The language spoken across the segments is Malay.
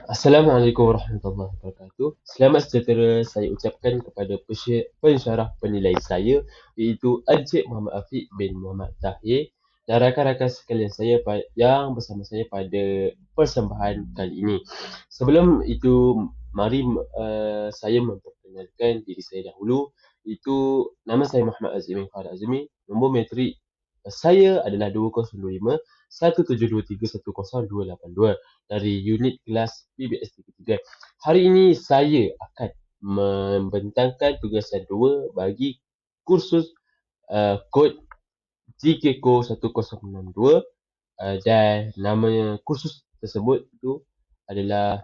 Assalamualaikum warahmatullahi wabarakatuh. Selamat sejahtera saya ucapkan kepada pensyarah penilaian saya iaitu Encik Muhammad Afiq bin Muhammad Tahir dan rakan-rakan sekalian saya yang bersama saya pada persembahan kali ini. Sebelum itu, mari saya memperkenalkan diri saya dahulu. Itu nama saya Muhammad Azmi Farah Azmi. Nombor metrik saya adalah 2025 1723 10282 dari unit kelas PBS 33. Hari ini saya akan membentangkan tugasan 2 bagi kursus kod GKCO 1062 dan nama kursus tersebut itu adalah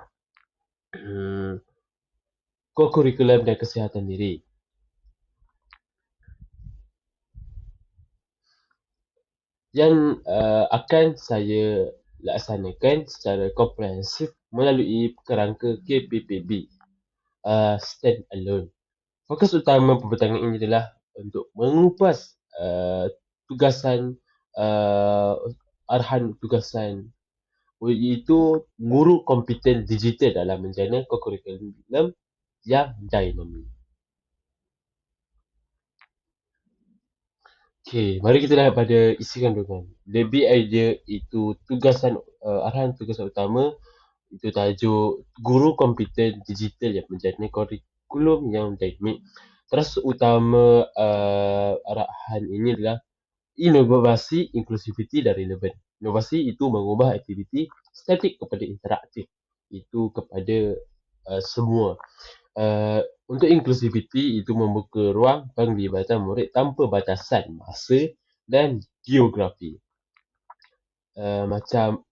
kokurikulum dan kesihatan diri. Yang akan saya laksanakan secara komprehensif melalui kerangka KPPB stand alone. Fokus utama pembentangan ini adalah untuk mengupas tugasan arahan tugasan iaitu guru kompeten digital dalam menjana kokurikulum yang dinamis. Okey, mari kita lihat pada isi kandungan. Lebih idea itu tugasan arahan tugasan utama itu tajuk guru kompeten digital yang menjadi kurikulum yang dinamik. Terus utama arahan ini adalah inovasi, inklusiviti dan relevan. Inovasi itu mengubah aktiviti statik kepada interaktif. Itu kepada semua. Untuk inklusiviti itu membuka ruang penglibatan murid tanpa batasan masa dan geografi. Macam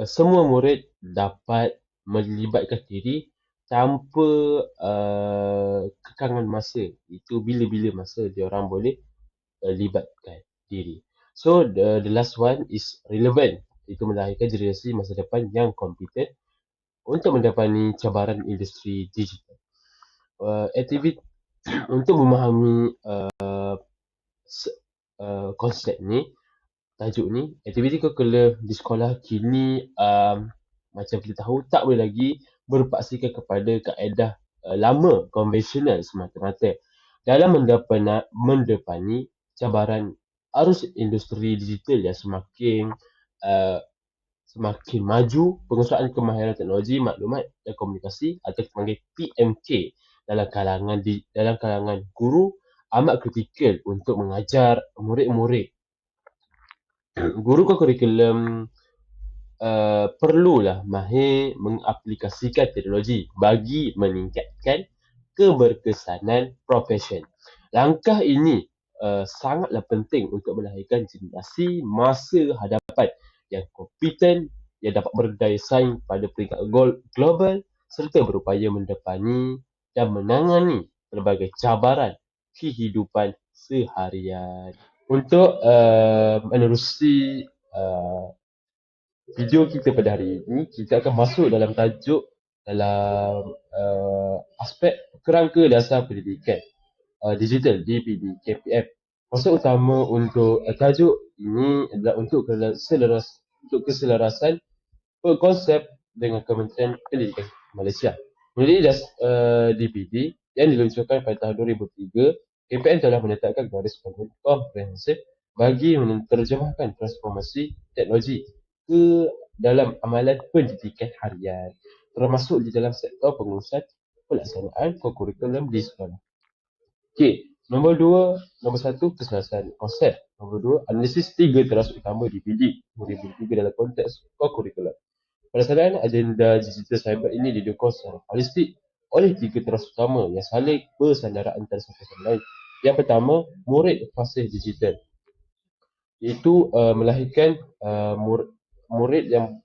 semua murid dapat melibatkan diri tanpa kekangan masa. Itu bila-bila masa diorang boleh libatkan diri. So the last one is relevant. Itu melahirkan generasi masa depan yang kompeten untuk mendapat cabaran industri digital. Aktiviti untuk memahami konsep ni, tajuk ni, aktiviti kurikulum di sekolah kini macam kita tahu tak boleh lagi berpaksikan kepada kaedah lama konvensional semata-mata dalam mendepani cabaran arus industri digital yang semakin maju, penguasaan kemahiran teknologi maklumat dan komunikasi atau dipanggil PMK dalam kalangan guru amat kritikal untuk mengajar murid-murid. Guru kurikulum perlulah mahir mengaplikasikan teknologi bagi meningkatkan keberkesanan profesion. Langkah ini sangatlah penting untuk melahirkan generasi masa hadapan yang kompeten, yang dapat berdaya saing pada peringkat global serta berupaya mendepani dan menangani pelbagai cabaran kehidupan seharian. Untuk menerusi video kita pada hari ini, kita akan masuk dalam tajuk dalam aspek kerangka dasar pendidikan digital DPD KPM. Konsep utama untuk tajuk ini adalah untuk keselarasan konsep dengan Kementerian Pendidikan Malaysia. Melalui DPD yang diluncurkan pada tahun 2003, KPM telah menetapkan garis komprehensif bagi menerjemahkan transformasi teknologi ke dalam amalan pendidikan harian, termasuk di dalam sektor pengurusan pelaksanaan kurikulum di sekolah. Okey, nombor satu, keselarasan konsep. Nombor dua, analisis tiga teras utama DPD 2003 dalam konteks kurikulum. Pelaksanaan agenda digital cyber ini didukung secara holistik oleh tiga teras utama yang saling bersandara antara satu sama lain. Yang pertama, murid fasih digital. Iaitu melahirkan murid yang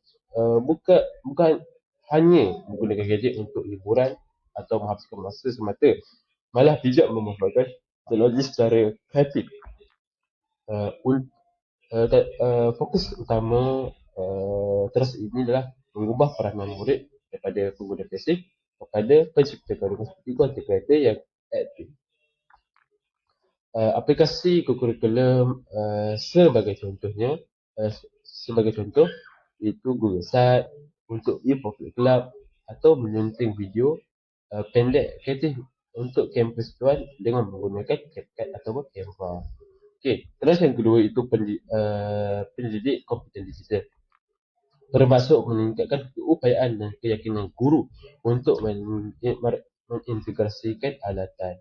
bukan hanya menggunakan gadget untuk hiburan atau menghabiskan masa semata, malah bijak memanfaatkan teknologi secara kreatif. Fokus utama teras ini adalah mengubah peranan murid daripada pengguna pasif kepada pencipta kehidupan seperti content creator yang aktif. Aplikasi kurikulum sebagai contohnya, Sebagai contoh, itu Google Site untuk e-profit club atau menyunting video pendek kreatif untuk kampus tuan dengan menggunakan CapCut atau Canva. Okey, terus yang kedua itu pendidik komputer digital. Bermaksud meningkatkan keupayaan dan keyakinan guru untuk mengintegrasikan alatan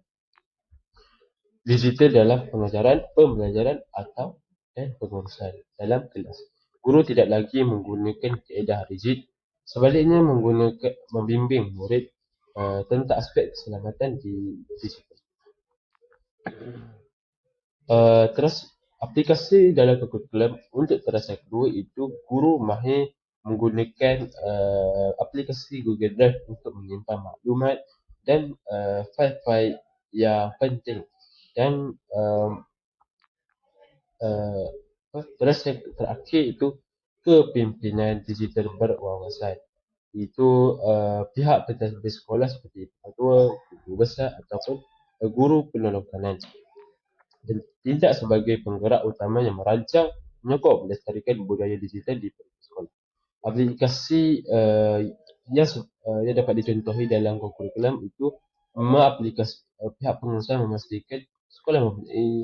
digital dalam pengajaran, pembelajaran atau pengurusan dalam kelas. Guru tidak lagi menggunakan kaedah rigid, sebaliknya membimbing murid tentang aspek keselamatan di digital. Terus aplikasi dalam kurikulum untuk terasa kedua itu guru mahir menggunakan aplikasi Google Drive untuk menyimpan maklumat dan fail-fail yang penting dan terus yang terakhir itu kepimpinan digital berwawasan. Itu pihak pentadbir sekolah seperti ketua, guru besar ataupun guru penolong kanan dan tidak sebagai penggerak utama yang merancang, menyokong, melestarikan budaya digital di sekolah. Aplikasi yang dapat dicontohi dalam kurikulum itu pihak pengurusan memastikan sekolah mempunyai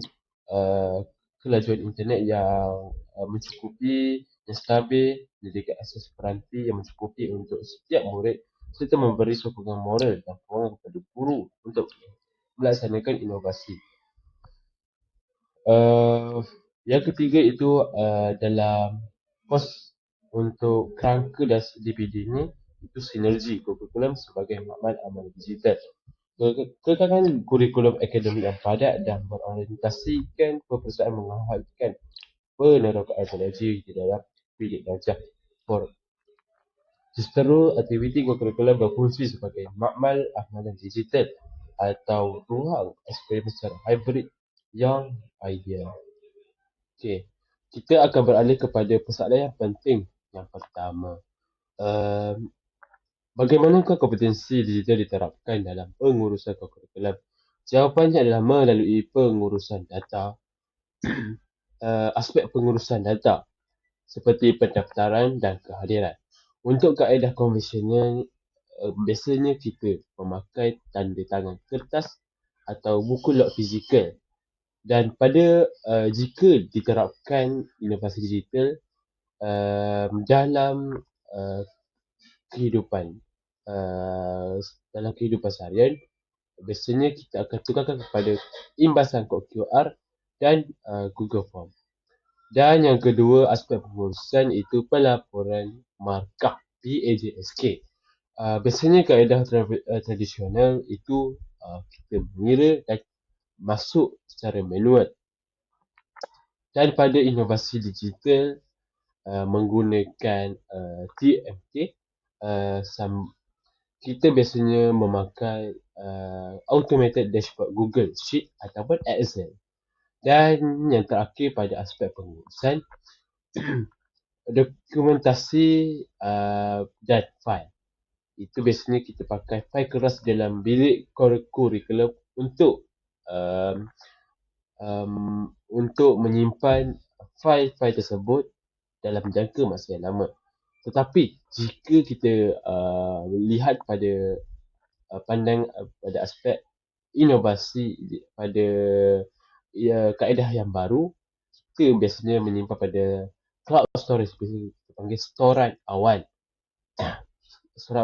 kelajuan internet yang mencukupi, yang stabil, menyediakan akses peranti yang mencukupi untuk setiap murid serta memberi sokongan moral dan kewangan kepada guru untuk melaksanakan inovasi. Yang ketiga itu dalam kos untuk kerangka dan DPD ni itu sinergi kurikulum sebagai makmal amal digital. Kekangan kurikulum akademik yang padat dan berorientasikan peperiksaan menghasilkan penerokaan teknologi di dalam bilik darjah. Justru aktiviti kurikulum berfungsi sebagai makmal amalan digital atau ruang eksperimen secara hybrid yang ideal. Okey, kita akan beralih kepada persoalan yang penting. Yang pertama, bagaimanakah kompetensi digital diterapkan dalam pengurusan kurikulum? Jawapannya adalah melalui pengurusan data, aspek pengurusan data seperti pendaftaran dan kehadiran. Untuk kaedah konvensional, biasanya kita memakai tanda tangan kertas atau buku log fizikal. Dan jika diterapkan inovasi digital dalam kehidupan seharian, biasanya kita akan tukarkan kepada imbasan kod QR dan Google Form. Dan yang kedua, aspek pengurusan itu pelaporan markah PAJSK. Biasanya kaedah tradisional itu kita mengira dan masuk secara manual. Dan pada inovasi digital menggunakan TMT, kita biasanya memakai automated dashboard Google Sheet ataupun Excel. Dan yang terakhir pada aspek pengurusan, dokumentasi dan file. Itu biasanya kita pakai file keras dalam bilik kurikulum untuk menyimpan file-file tersebut dalam jangka masa yang lama. Tetapi jika kita lihat pada pada aspek inovasi pada kaedah yang baru, kita biasanya menyimpan pada cloud storage, kita panggil storan awan.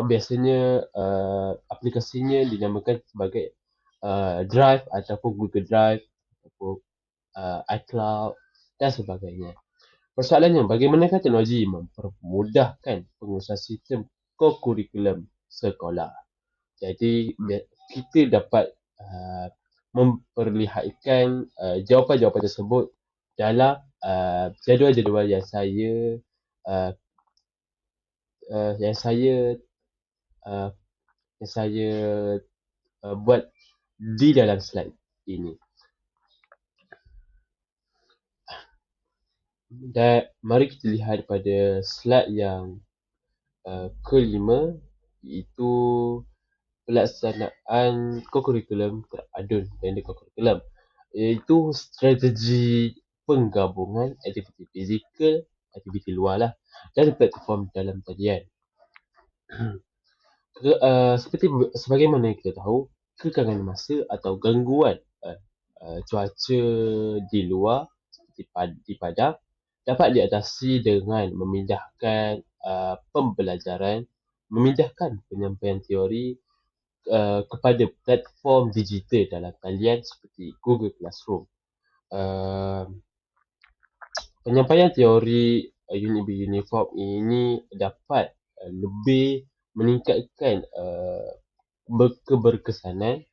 Biasanya aplikasinya dinamakan sebagai Drive ataupun Google Drive ataupun iCloud dan sebagainya. Persoalannya, bagaimanakah teknologi mempermudahkan pengurusan sistem kurikulum sekolah? Jadi kita dapat memperlihatkan jawapan-jawapan tersebut dalam jadual-jadual yang saya buat di dalam slide ini. Dan mari kita lihat pada slide yang kelima, iaitu pelaksanaan kurikulum teradun dan kurikulum, iaitu strategi penggabungan aktiviti fizikal aktiviti luar lah, dan platform dalam talian. Seperti sebagaimana kita tahu, kekangan masa atau gangguan cuaca di luar seperti di padang dapat diatasi dengan memindahkan pembelajaran, memindahkan penyampaian teori kepada platform digital dalam talian seperti Google Classroom. Penyampaian teori unit uniform ini dapat lebih meningkatkan keberkesanan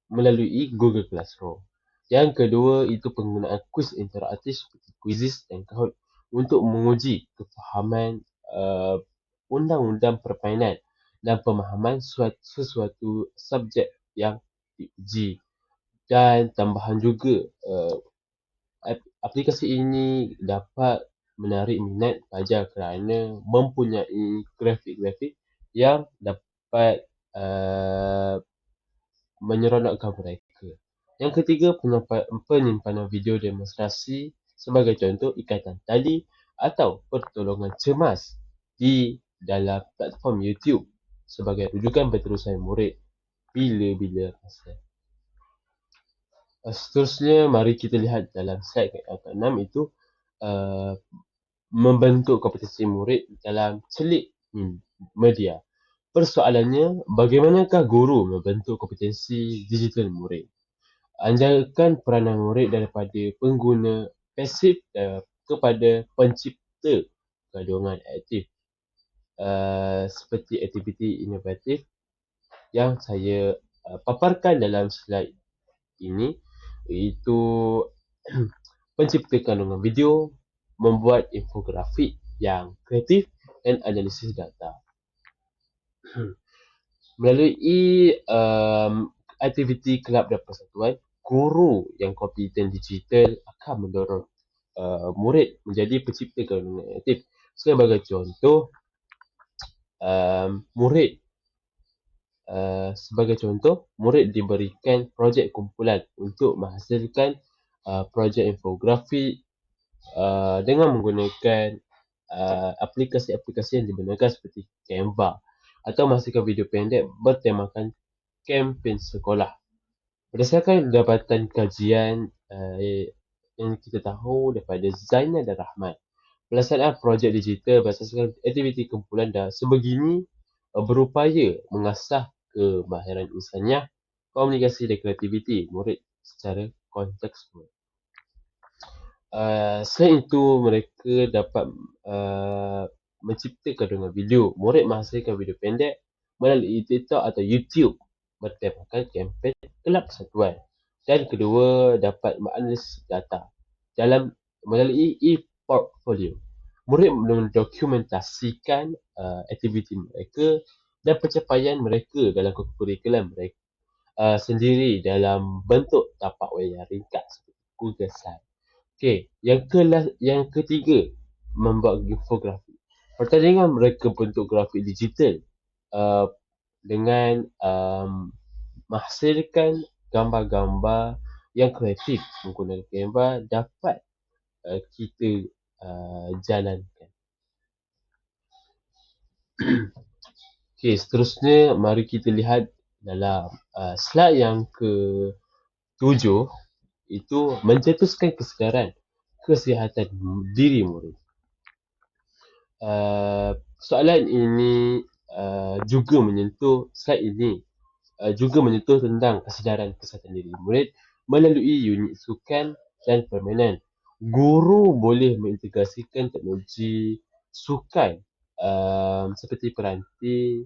melalui Google Classroom. Yang kedua itu penggunaan kuis interaktif seperti quizzes dan Kahoot untuk menguji kefahaman undang-undang permainan dan pemahaman sesuatu subjek yang diuji. Dan tambahan juga, aplikasi ini dapat menarik minat pelajar kerana mempunyai grafik-grafik yang dapat menyeronokkan mereka. Yang ketiga, penyimpanan video demonstrasi sebagai contoh ikatan tali atau pertolongan cemas di dalam platform YouTube sebagai rujukan berterusan murid bila-bila masa. Seterusnya, mari kita lihat dalam slide ke-6 itu membentuk kompetensi murid dalam celik media. Persoalannya, bagaimanakah guru membentuk kompetensi digital murid? Anjurkan peranan murid daripada pengguna pasif kepada pencipta kandungan aktif. Seperti aktiviti inovatif yang saya paparkan dalam slide ini, iaitu pencipta kandungan video, membuat infografik yang kreatif dan analisis data. Melalui aktiviti kelab dan persatuan, guru yang kompeten digital akan mendorong murid menjadi pencipta kandungan aktif. Sebagai contoh, murid diberikan projek kumpulan untuk menghasilkan projek infografik dengan menggunakan aplikasi-aplikasi yang digunakan seperti Canva, atau menghasilkan video pendek bertemakan kempen sekolah. Berdasarkan dapatan kajian yang kita tahu daripada Zainal dan Rahman, pelaksanaan projek digital berasaskan aktiviti kumpulan dan sebegini berupaya mengasah kemahiran insaniah, komunikasi dan kreativiti murid secara kontekstual. Selain itu, mereka dapat menciptakan dengan video. Murid menghasilkan video pendek melalui TikTok atau YouTube bertemakan kempen kelab persatuan. Dan kedua, dapat menganalisis data dalam melalui e-portfolio. Murid mendokumentasikan aktiviti mereka dan pencapaian mereka dalam kurikulum mereka sendiri dalam bentuk tapak wayang ringkas seperti Google Slide. Okey, yang ketiga, membuat infografik. Pertandingan mereka bentuk grafik digital dengan menghasilkan gambar-gambar yang kreatif menggunakan Canva dapat kita jalankan. Okey, seterusnya mari kita lihat dalam slide yang ke-7, itu mencetuskan kesedaran kesihatan diri murid. Soalan ini juga menyentuh slide ini juga menyentuh tentang kesedaran kesihatan diri murid melalui unit sukan dan permainan. Guru boleh mengintegrasikan teknologi sukan seperti peranti,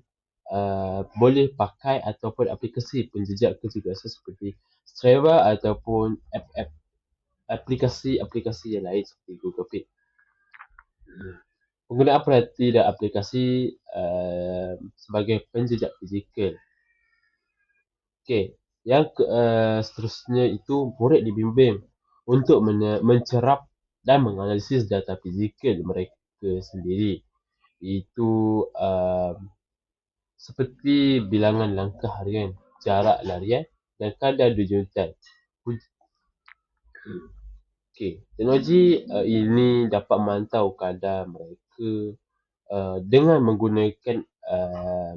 boleh pakai ataupun aplikasi penjejak kecerdasan seperti Strava ataupun aplikasi-aplikasi yang lain seperti Google Fit. Penggunaan peranti dan aplikasi sebagai penjejak fizikal. Okey, yang seterusnya itu murid dibimbing untuk mencerap dan menganalisis data fizikal mereka sendiri. Itu seperti bilangan langkah harian, jarak larian dan kadar denyutan. Okey, Okey, teknologi ini dapat memantau keadaan mereka dengan menggunakan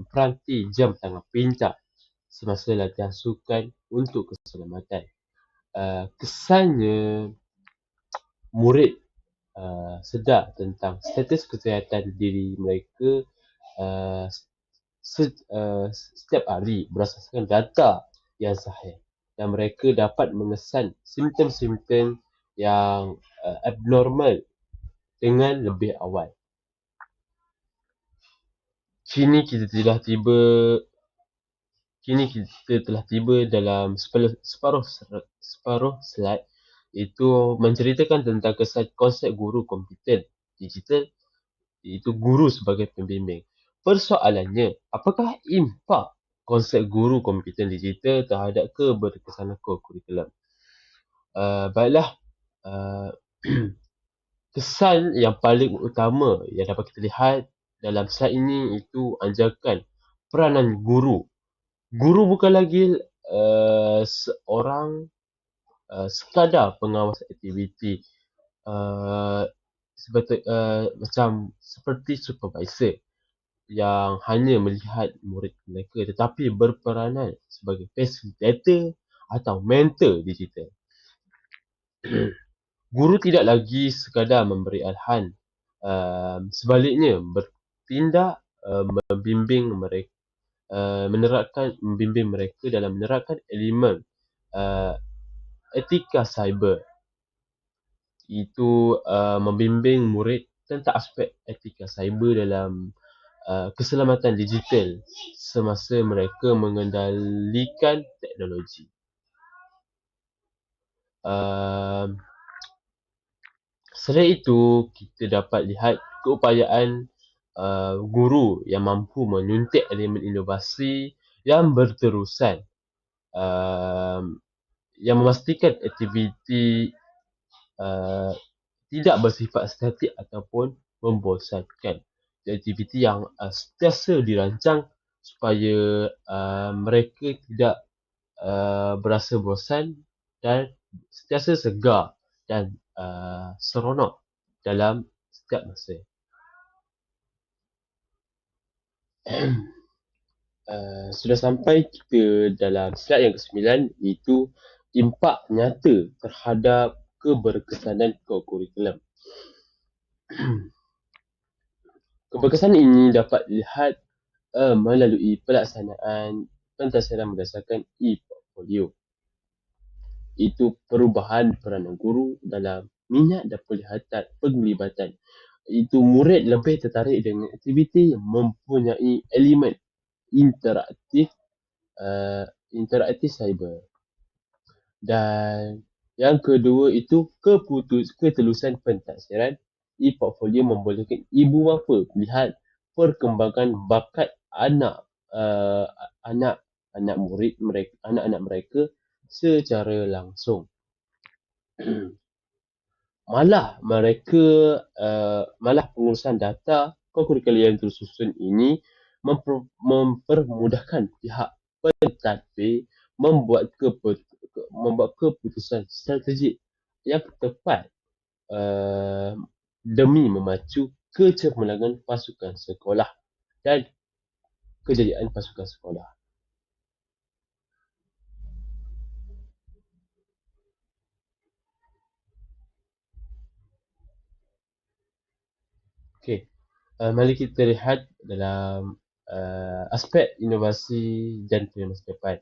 peranti jam tangan pintar semasa latihan sukan untuk keselamatan. Kesannya murid sedar tentang status kesihatan diri mereka uh, setiap hari berdasarkan data yang sahih, dan mereka dapat mengesan simptom-simptom yang abnormal dengan lebih awal. Kini kita telah tiba dalam separuh slide, itu menceritakan tentang konsep guru komputer digital, iaitu guru sebagai pembimbing. Persoalannya, apakah impak konsep guru komputer digital terhadap keberkesanan kurikulum? Baiklah, uh, kesan yang paling utama yang dapat kita lihat dalam slide ini itu anjakan peranan guru. Guru bukan lagi seorang sekadar pengawas aktiviti seperti supervisor yang hanya melihat murid mereka, tetapi berperanan sebagai facilitator atau mentor digital. Guru tidak lagi sekadar memberi arahan, sebaliknya bertindak membimbing mereka dalam menerapkan elemen etika cyber. Itu membimbing murid tentang aspek etika cyber dalam keselamatan digital semasa mereka mengendalikan teknologi. Selain itu, kita dapat lihat keupayaan guru yang mampu menyuntik elemen inovasi yang berterusan, yang memastikan aktiviti tidak bersifat statik ataupun membosankan. Aktiviti yang sentiasa dirancang supaya mereka tidak berasa bosan dan sentiasa segar dan seronok dalam setiap masa. Sudah sampai kita dalam slide yang ke-9, iaitu impak nyata terhadap keberkesanan kurikulum. Keberkesanan ini dapat dilihat melalui pelaksanaan pentadbiran berdasarkan e-portfolio. Itu perubahan peranan guru dalam minat dan penglibatan. Itu murid lebih tertarik dengan aktiviti yang mempunyai elemen interaktif cyber. Dan yang kedua itu ketelusan pentadbiran. E-portfolio membolehkan ibu bapa melihat perkembangan bakat anak mereka secara langsung. Malah pengurusan data kurikulum yang tersusun ini mempermudahkan pihak pentadbir membuat keputusan strategik yang tepat demi memacu kecemerlangan pasukan sekolah dan kejayaan pasukan sekolah. Okey, mari kita lihat dalam aspek inovasi dan masa depan.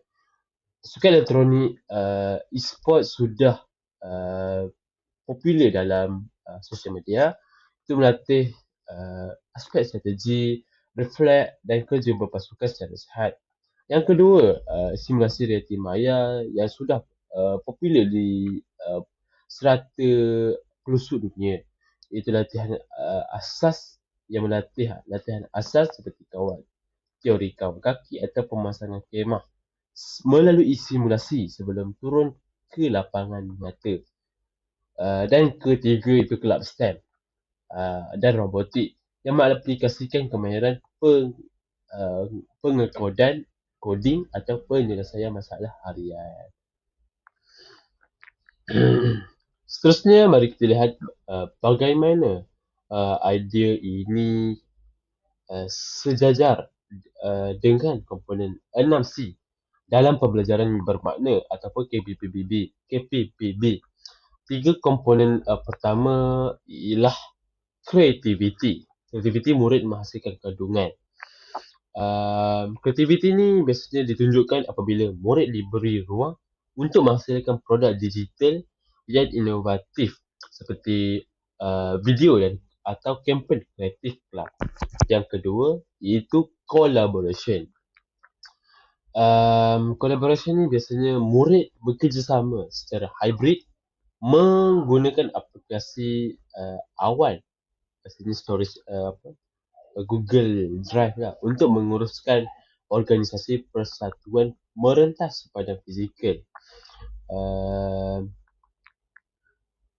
Sukan elektronik e-sport sudah popular dalam sosial media. Itu melatih aspek strategi, refleks dan kerja berpasukan secara sihat. Yang kedua, simulasi realiti maya yang sudah popular di serata pelosok dunia. Itu latihan asas yang melatih latihan asas seperti teori kawal kaki atau pemasangan kemah melalui simulasi sebelum turun ke lapangan nyata. Dan ketiga itu kelab STEM dan robotik yang mengaplikasikan kemahiran pengekodan, coding atau penyelesaian masalah harian. Seterusnya, mari kita lihat bagaimana idea ini sejajar dengan komponen 6C dalam pembelajaran bermakna ataupun KPPB. Tiga komponen pertama ialah kreativiti. Kreativiti murid menghasilkan kandungan. Kreativiti ni biasanya ditunjukkan apabila murid diberi ruang untuk menghasilkan produk digital yang inovatif seperti video dan atau kempen kreatif kelab. Yang kedua iaitu collaboration. Collaboration ni biasanya murid bekerjasama secara hybrid menggunakan aplikasi awal, biasanya storage Google Drive lah, untuk menguruskan organisasi persatuan merentas pada fizikal.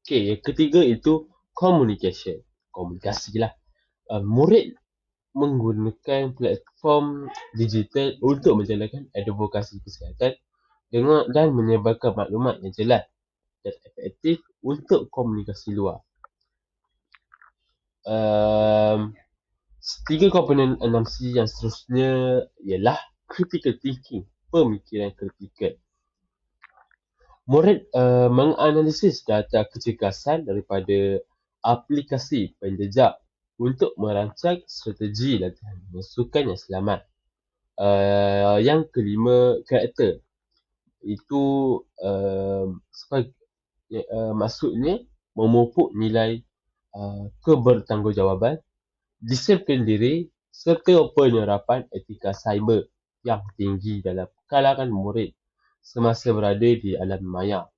Yang ketiga itu communication, komunikasi lah. Murid menggunakan platform digital untuk menjalankan advokasi kesihatan dan menyebarkan maklumat yang jelas dan efektif untuk komunikasi luar. Tiga komponen 6C yang seterusnya ialah critical thinking, pemikiran kritikal. Murid menganalisis data kecergasan daripada aplikasi penjejak untuk merancang strategi latihan masukan yang selamat. Yang kelima, karakter. Itu maksudnya memupuk nilai kebertanggungjawaban, disiplin diri serta penyerapan etika cyber yang tinggi dalam kalangan murid semasa berada di alam maya.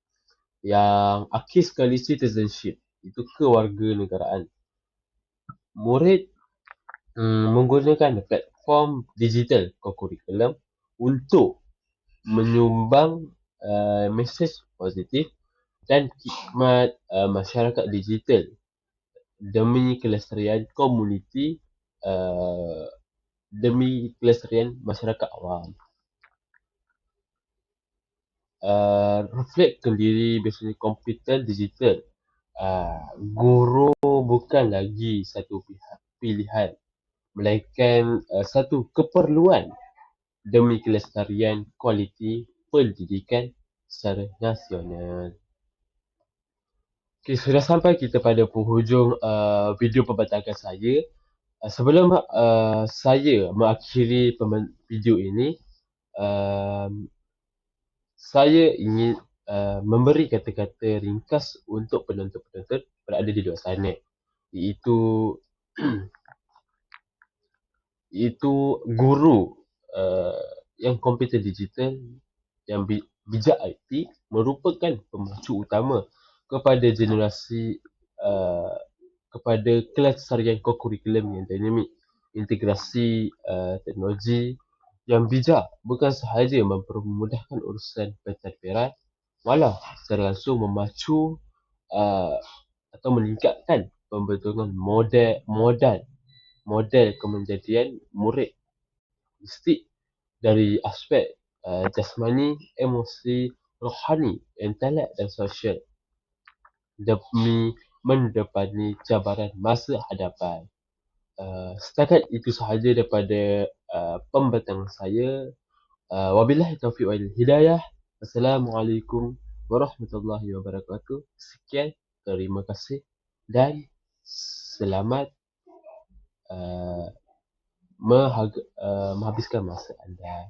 Yang akhir sekali, citizenship, itu kewarganegaraan. Murid menggunakan platform digital co-curriculum untuk menyumbang mesej positif dan khidmat masyarakat digital demi kelestarian komuniti, demi kelestarian masyarakat awam. Reflektkan diri biasanya komputer digital. Guru bukan lagi satu pilihan, melainkan satu keperluan demi kelestarian kualiti pendidikan secara nasional. Okay, sudah sampai kita pada penghujung video pembatakan saya. Sebelum saya mengakhiri video ini, saya ingin memberi kata-kata ringkas untuk penonton-penonton berada di luar sana, iaitu guru yang komputer digital yang bijak IT merupakan pemacu utama kepada generasi kepada kelestarian co-curriculum yang dinamik. Integrasi teknologi yang bijak bukan sahaja mempermudahkan urusan pentadbiran, malah secara langsung memacu atau meningkatkan pembentukan modal kemenjadian murid holistik dari aspek jasmani, emosi, rohani, intelek dan sosial demi mendepani cabaran masa hadapan. Setakat itu sahaja daripada pembatangan saya. Wabillahi taufiq wal hidayah. Assalamualaikum warahmatullahi wabarakatuh. Sekian, terima kasih dan selamat menghabiskan masa anda.